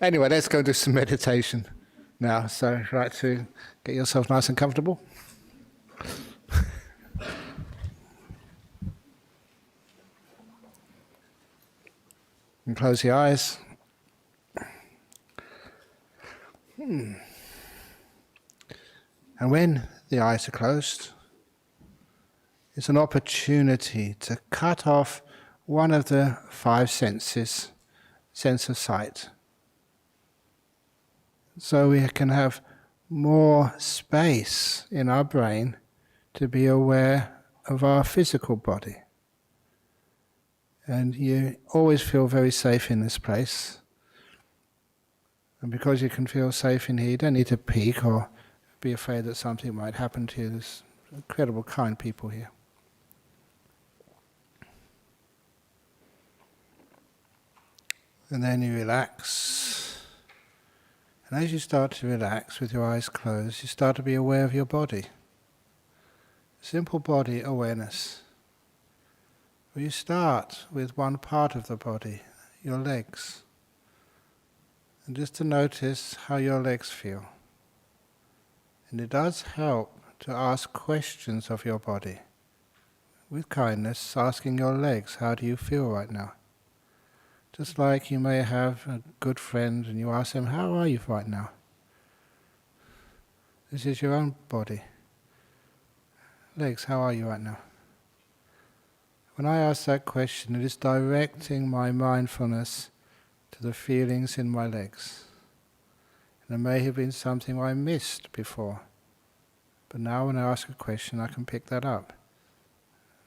Anyway, let's go do some meditation now. So, right, to get yourself nice and comfortable. And close your eyes. And when the eyes are closed, it's an opportunity to cut off one of the five senses, sense of sight. So we can have more space in our brain to be aware of our physical body. And you always feel very safe in this place. And because you can feel safe in here, you don't need to peek or be afraid that something might happen to you. There's incredible kind people here. And then you relax. And as you start to relax with your eyes closed, you start to be aware of your body. Simple body awareness. Well, you start with one part of the body, your legs. And just to notice how your legs feel. And it does help to ask questions of your body. With kindness, asking your legs, how do you feel right now? Just like you may have a good friend and you ask them, how are you right now? This is your own body. Legs, how are you right now? When I ask that question, it is directing my mindfulness to the feelings in my legs. And it may have been something I missed before. But now when I ask a question, I can pick that up.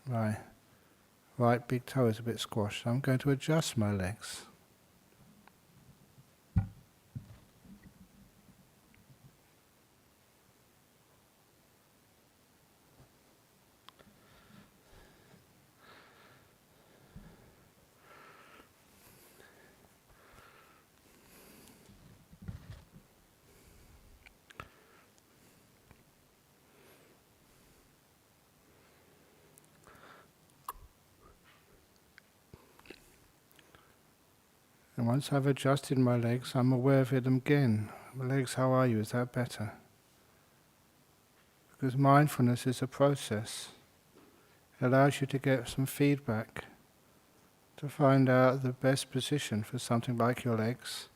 My right big toe is a bit squashed. I'm going to adjust my legs. And once I've adjusted my legs, I'm aware of it again. My legs, how are you? Is that better? Because mindfulness is a process. It allows you to get some feedback, to find out the best position for something like your legs.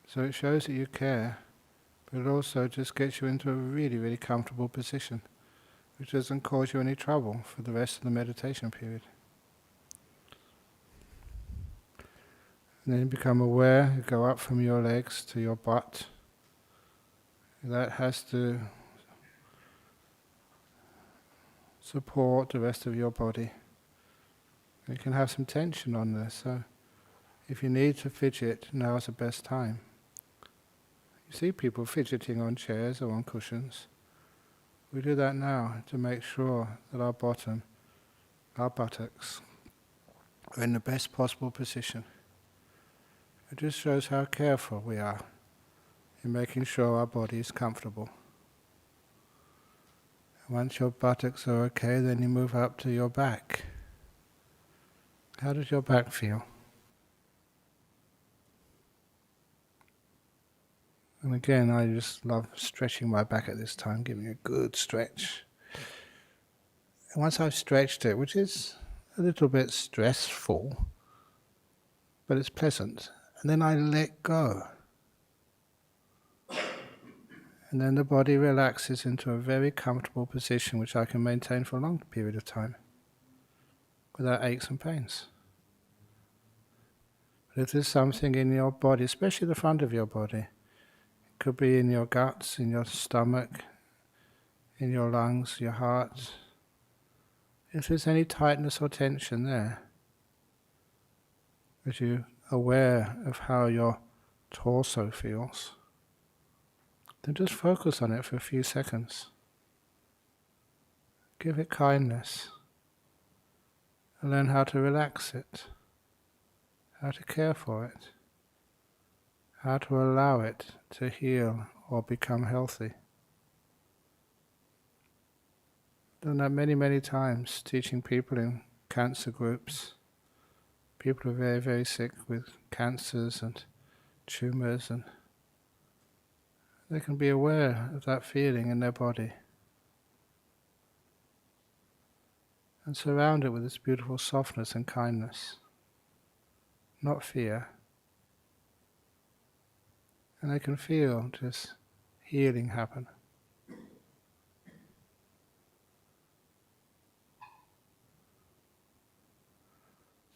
So it shows that you care, but it also just gets you into a really, really comfortable position, which doesn't cause you any trouble for the rest of the meditation period. And then you become aware, you go up from your legs to your butt. That has to support the rest of your body. You can have some tension on there, so if you need to fidget, now is the best time. You see people fidgeting on chairs or on cushions. We do that now to make sure that our bottom, our buttocks, are in the best possible position. It just shows how careful we are in making sure our body is comfortable. Once your buttocks are okay, then you move up to your back. How does your back feel? And again, I just love stretching my back at this time, giving a good stretch. And once I've stretched it, which is a little bit stressful, but it's pleasant, and then I let go. And then the body relaxes into a very comfortable position which I can maintain for a long period of time without aches and pains. But if there's something in your body, especially the front of your body, it could be in your guts, in your stomach, in your lungs, your heart, if there's any tightness or tension there, as you're aware of how your torso feels, then just focus on it for a few seconds. Give it kindness. And learn how to relax it. How to care for it. How to allow it to heal or become healthy. I've done that many, many times, teaching people in cancer groups, People are very, very sick with cancers and tumours, and they can be aware of that feeling in their body and surround it with this beautiful softness and kindness, not fear. And they can feel just healing happen.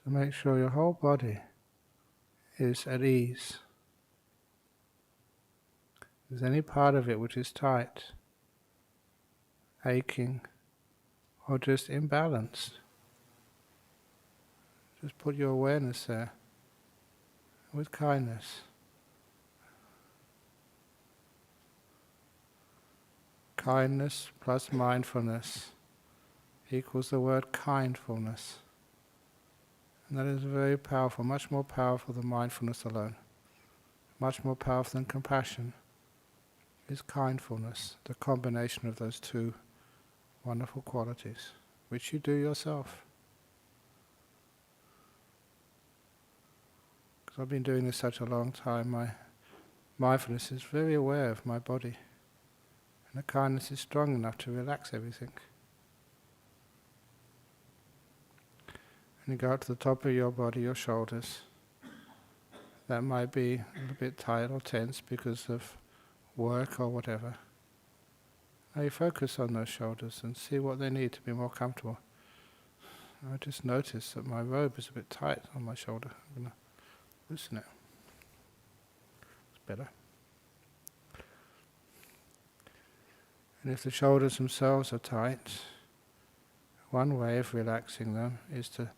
So make sure your whole body is at ease. If there's any part of it which is tight, aching, or just imbalanced, just put your awareness there with kindness. Kindness plus mindfulness equals the word kindfulness. And that is very powerful, much more powerful than mindfulness alone. Much more powerful than compassion is kindfulness, the combination of those two wonderful qualities, which you do yourself. Because I've been doing this such a long time, my mindfulness is very aware of my body. And the kindness is strong enough to relax everything. And you go up to the top of your body, your shoulders. That might be a little bit tight or tense because of work or whatever. Now you focus on those shoulders and see what they need to be more comfortable. I just noticed that my robe is a bit tight on my shoulder. I'm going to loosen it. It's better. And if the shoulders themselves are tight, one way of relaxing them is to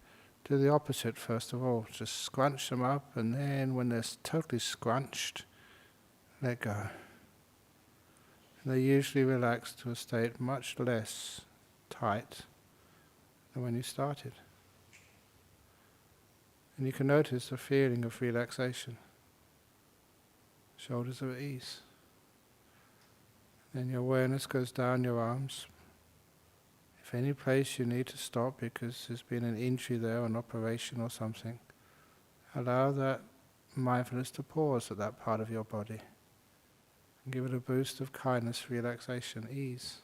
do the opposite first of all. Just scrunch them up, and then when they're totally scrunched, let go. And they usually relax to a state much less tight than when you started. And you can notice the feeling of relaxation. Shoulders are at ease. Then your awareness goes down your arms. If any place you need to stop because there's been an injury there, an operation or something, allow that mindfulness to pause at that part of your body and give it a boost of kindness, relaxation, ease.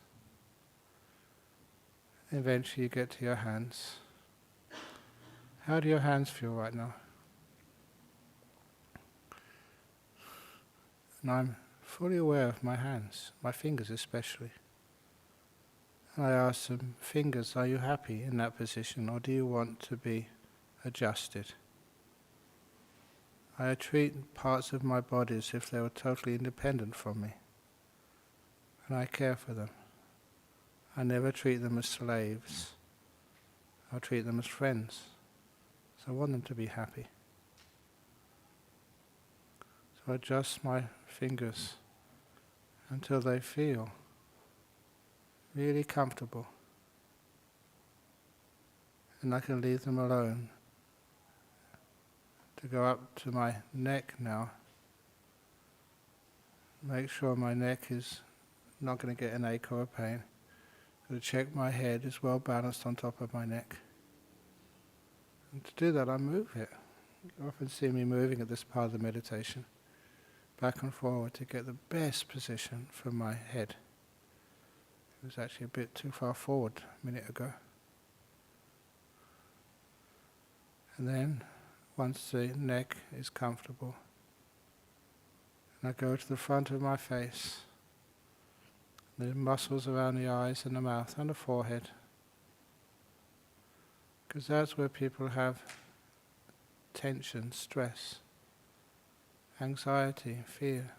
Eventually you get to your hands. How do your hands feel right now? And I'm fully aware of my hands, my fingers especially. And I ask them, fingers, are you happy in that position, or do you want to be adjusted? I treat parts of my body as if they were totally independent from me. And I care for them. I never treat them as slaves. I treat them as friends. So I want them to be happy. So I adjust my fingers until they feel really comfortable. And I can leave them alone to go up to my neck now. Make sure my neck is not going to get an ache or a pain. To check my head is well balanced on top of my neck. And to do that I move it. You often see me moving at this part of the meditation, back and forward to get the best position for my head. It was actually a bit too far forward a minute ago. And then, once the neck is comfortable, and I go to the front of my face, the muscles around the eyes and the mouth and the forehead, because that's where people have tension, stress, anxiety, fear.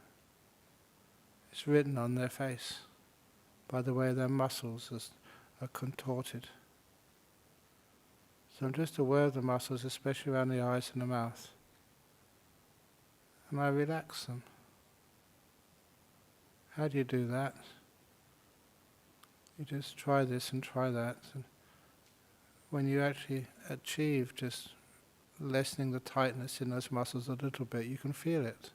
It's written on their face by the way their muscles are contorted. So I'm just aware of the muscles, especially around the eyes and the mouth. And I relax them. How do you do that? You just try this and try that. And when you actually achieve just lessening the tightness in those muscles a little bit, you can feel it.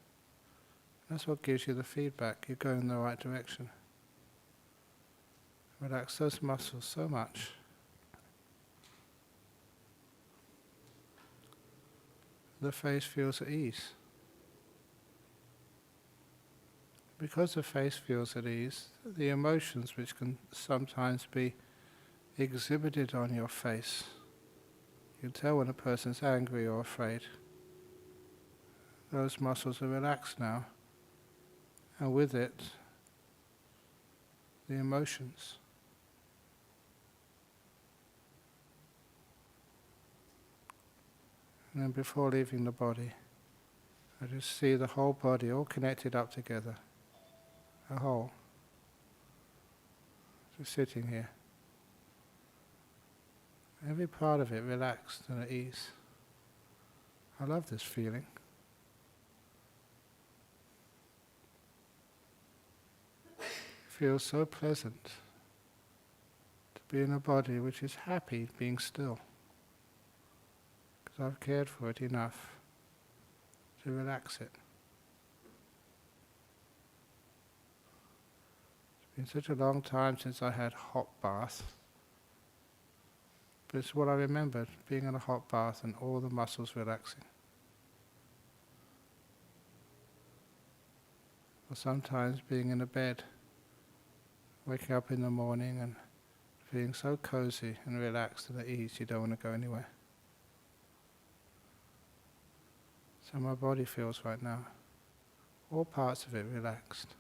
That's what gives you the feedback. You're going in the right direction. Relax those muscles so much. the face feels at ease. Because the face feels at ease, the emotions which can sometimes be exhibited on your face, you can tell when a person's angry or afraid. Those muscles are relaxed now, and with it, the emotions. And then before leaving the body, I just see the whole body all connected up together, a whole, just sitting here. Every part of it relaxed and at ease. I love this feeling. It feels so pleasant to be in a body which is happy being still, because I've cared for it enough to relax it. It's been such a long time since I had hot bath. But it's what I remembered, being in a hot bath and all the muscles relaxing. Or sometimes being in a bed, waking up in the morning and feeling so cozy and relaxed and at ease you don't want to go anywhere. So my body feels right now, all parts of it relaxed.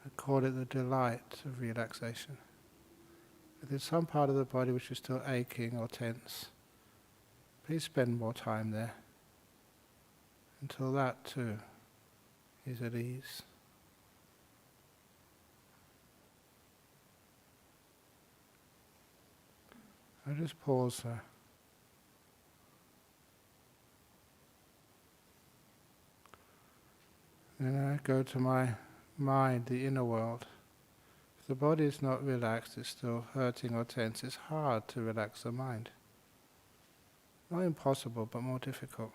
I call it the delight of relaxation. If there's some part of the body which is still aching or tense, please spend more time there until that too is at ease. I just pause there. Then I go to my mind, the inner world. If the body is not relaxed, it's still hurting or tense, it's hard to relax the mind. Not impossible, but more difficult.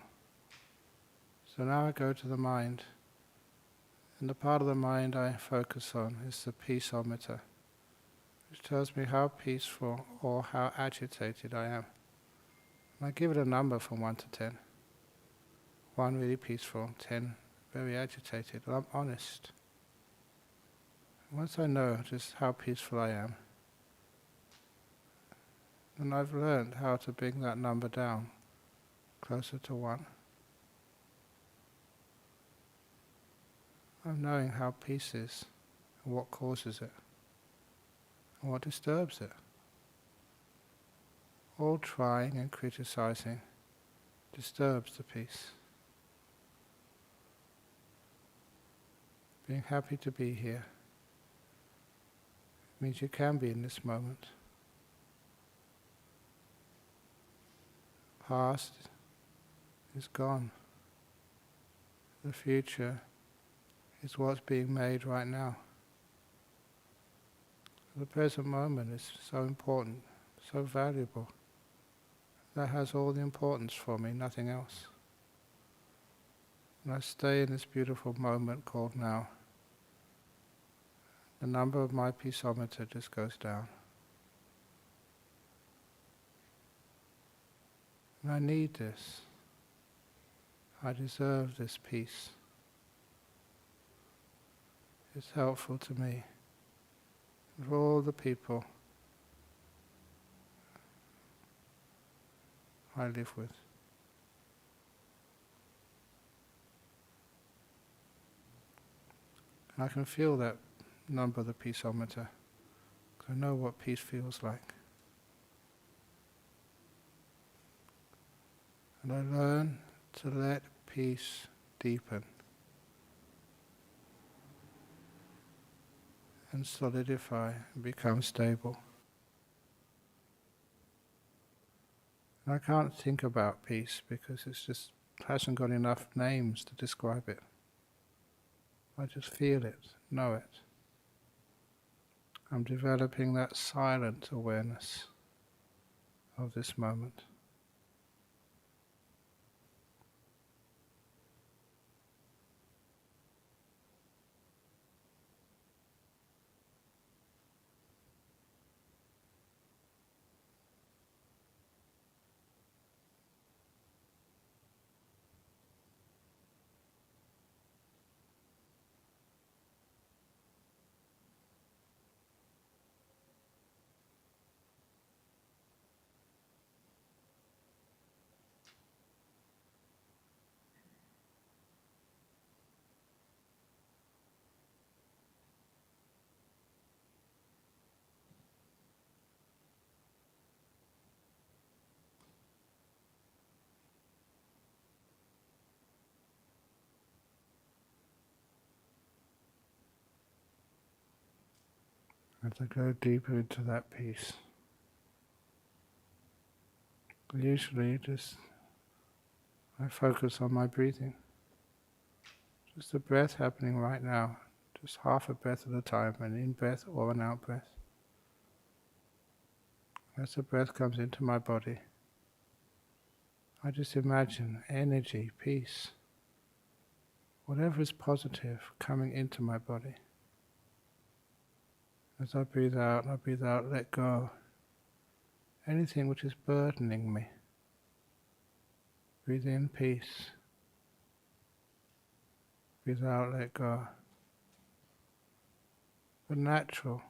So now I go to the mind, and the part of the mind I focus on is the peaceometer, which tells me how peaceful or how agitated I am. And I give it a number from 1 to 10. 1 really peaceful, 10 very agitated, and I'm honest. Once I know just how peaceful I am, then I've learned how to bring that number down closer to 1. I'm knowing how peace is, and what causes it, and what disturbs it. All trying and criticizing disturbs the peace. Being happy to be here means you can be in this moment. Past is gone. The future is what's being made right now. The present moment is so important, so valuable. That has all the importance for me, nothing else. And I stay in this beautiful moment called now. The number of my peaceometer just goes down. And I need this. I deserve this peace. It's helpful to me and for all the people I live with. And I can feel that number, the peaceometer, because I know what peace feels like. And I learn to let peace deepen and solidify and become stable. And I can't think about peace because it hasn't got enough names to describe it. I just feel it, know it. I'm developing that silent awareness of this moment. As I go deeper into that peace, usually I focus on my breathing. Just the breath happening right now, just half a breath at a time, an in-breath or an out-breath. As the breath comes into my body, I just imagine energy, peace, whatever is positive coming into my body. As I breathe out, let go. Anything which is burdening me. Breathe in, peace. Breathe out, let go. But natural.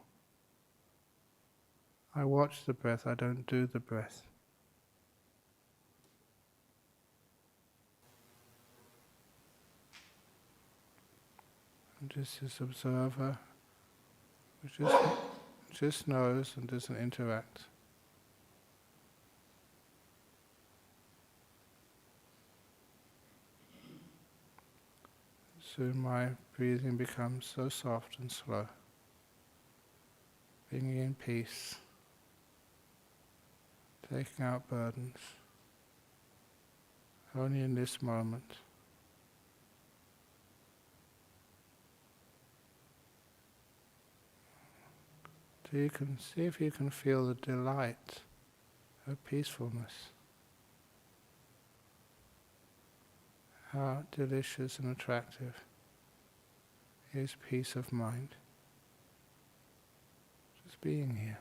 I watch the breath, I don't do the breath. I'm just this observer who just knows and doesn't interact. Soon my breathing becomes so soft and slow, bringing in peace, taking out burdens, only in this moment. So you can see if you can feel the delight of peacefulness. How delicious and attractive is peace of mind. Just being here.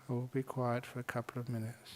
I will be quiet for a couple of minutes.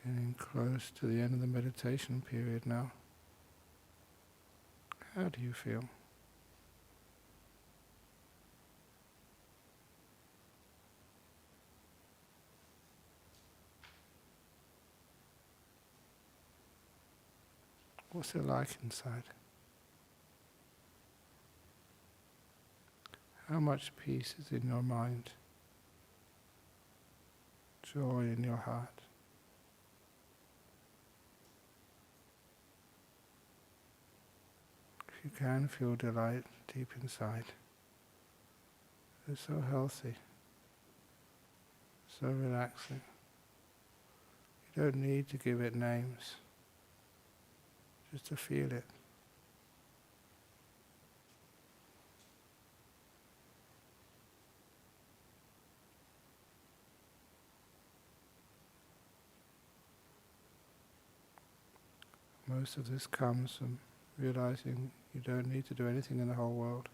Getting close to the end of the meditation period now. How do you feel? What's it like inside? How much peace is in your mind? Joy in your heart? If you can feel delight deep inside, it's so healthy, so relaxing. You don't need to give it names, just to feel it. Most of this comes from realizing you don't need to do anything in the whole world.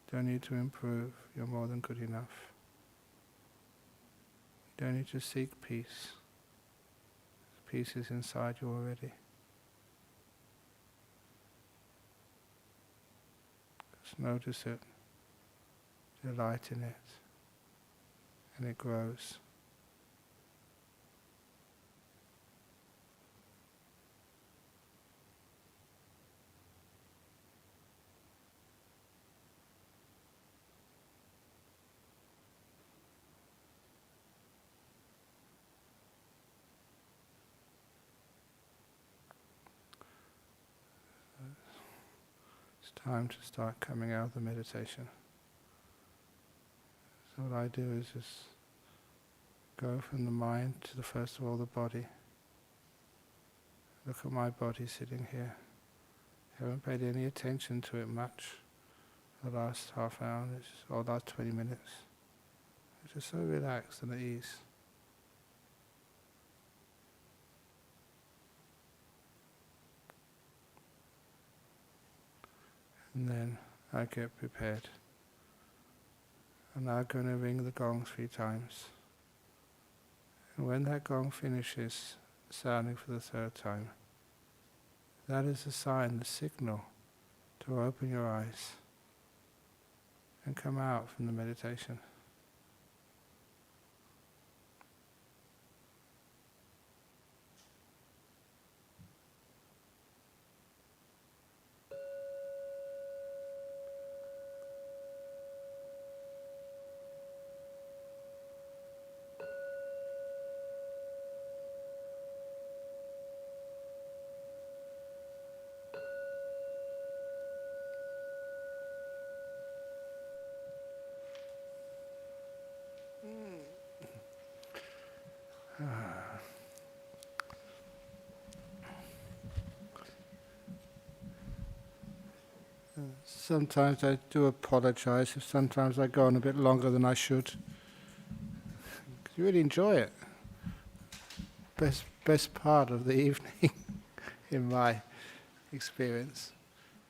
You don't need to improve, you're more than good enough. You don't need to seek peace. Peace is inside you already. Just notice it, delight in it, and it grows. It's time to start coming out of the meditation. So what I do is just go from the mind to first of all the body. Look at my body sitting here. Haven't paid any attention to it much the last half hour or last 20 minutes. It's just so relaxed and at ease. And then I get prepared. I'm now going to ring the gong 3 times. And when that gong finishes sounding for the 3rd time, that is the sign, the signal to open your eyes and come out from the meditation. Sometimes I do apologize if sometimes I go on a bit longer than I should. You really enjoy it. Best part of the evening, in my experience.